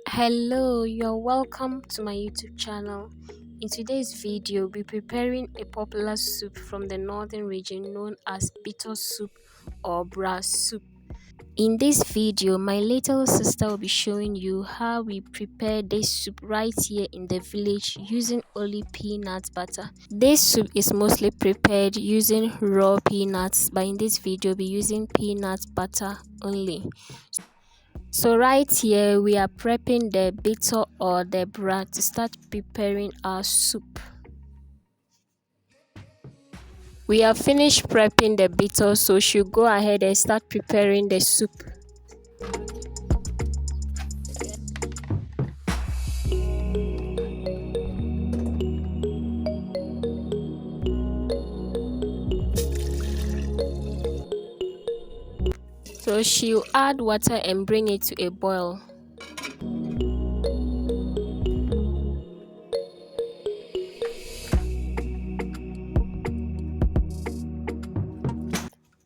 Hello, you're welcome to my YouTube channel. In today's video, we'll be preparing a popular soup from the northern region known as bitto soup or brass soup. In this video, my little sister will be showing you how we prepare this soup right here in the village using only peanut butter. This soup is mostly prepared using raw peanuts, but in this video, we'll be using peanut butter only. So right here we are prepping the bitto or the bran to start preparing our soup. We have finished prepping the bitto, so she'll go ahead and start preparing the soup. So she'll add water and bring it to a boil.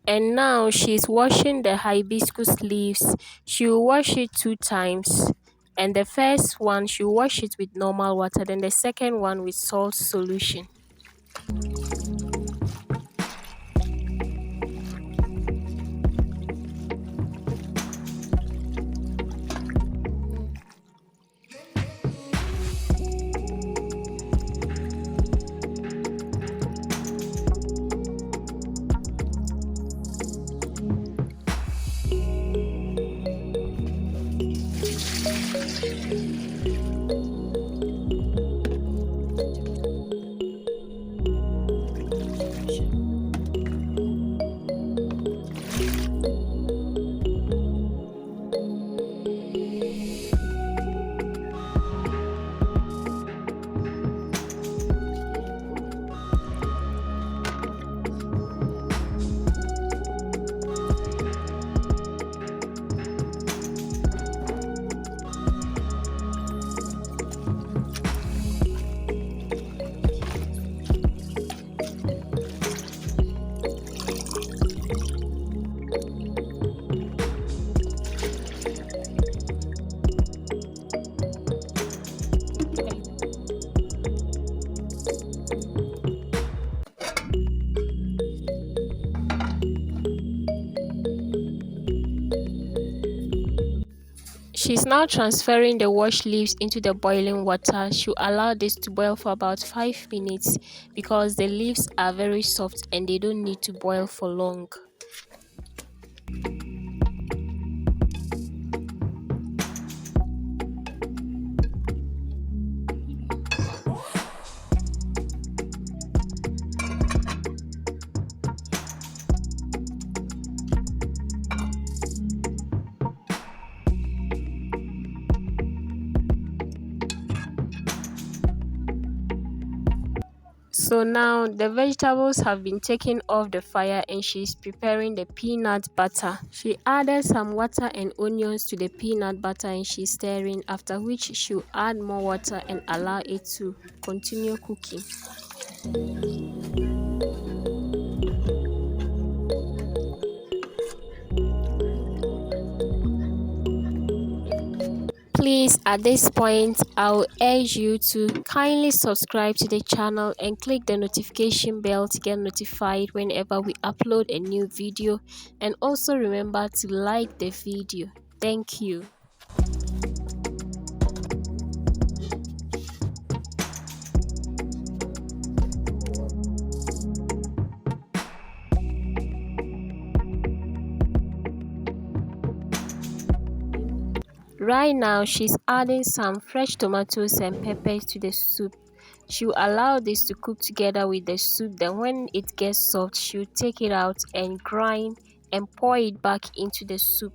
And now she's washing the hibiscus leaves. She'll wash it 2 times. And the first one, she'll wash it with normal water, then the second one with salt solution. She's now transferring the washed leaves into the boiling water. She'll allow this to boil for about 5 minutes because the leaves are very soft and they don't need to boil for long. So now the vegetables have been taken off the fire and she's preparing the peanut butter. She added some water and onions to the peanut butter and she's stirring, after which she'll add more water and allow it to continue cooking. Please, at this point, I'll urge you to kindly subscribe to the channel and click the notification bell to get notified whenever we upload a new video, and also remember to like the video. Thank you. Right now, she's adding some fresh tomatoes and peppers to the soup. She'll allow this to cook together with the soup, then when it gets soft, she'll take it out and grind and pour it back into the soup.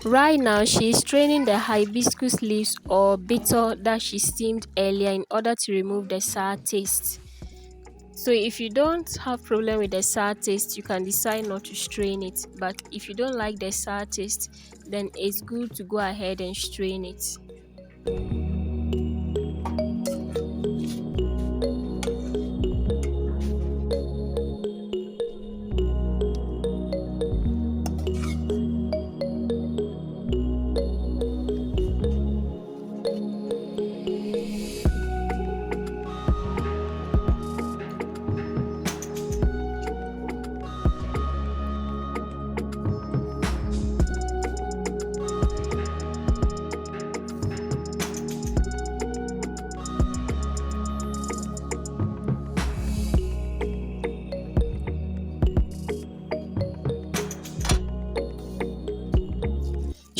Right now, she is straining the hibiscus leaves or bitter that she steamed earlier in order to remove the sour taste. So if you don't have problem with the sour taste, you can decide not to strain it. But if you don't like the sour taste, then it's good to go ahead and strain it.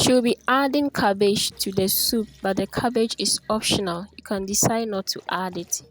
She'll be adding cabbage to the soup, but the cabbage is optional. You can decide not to add it.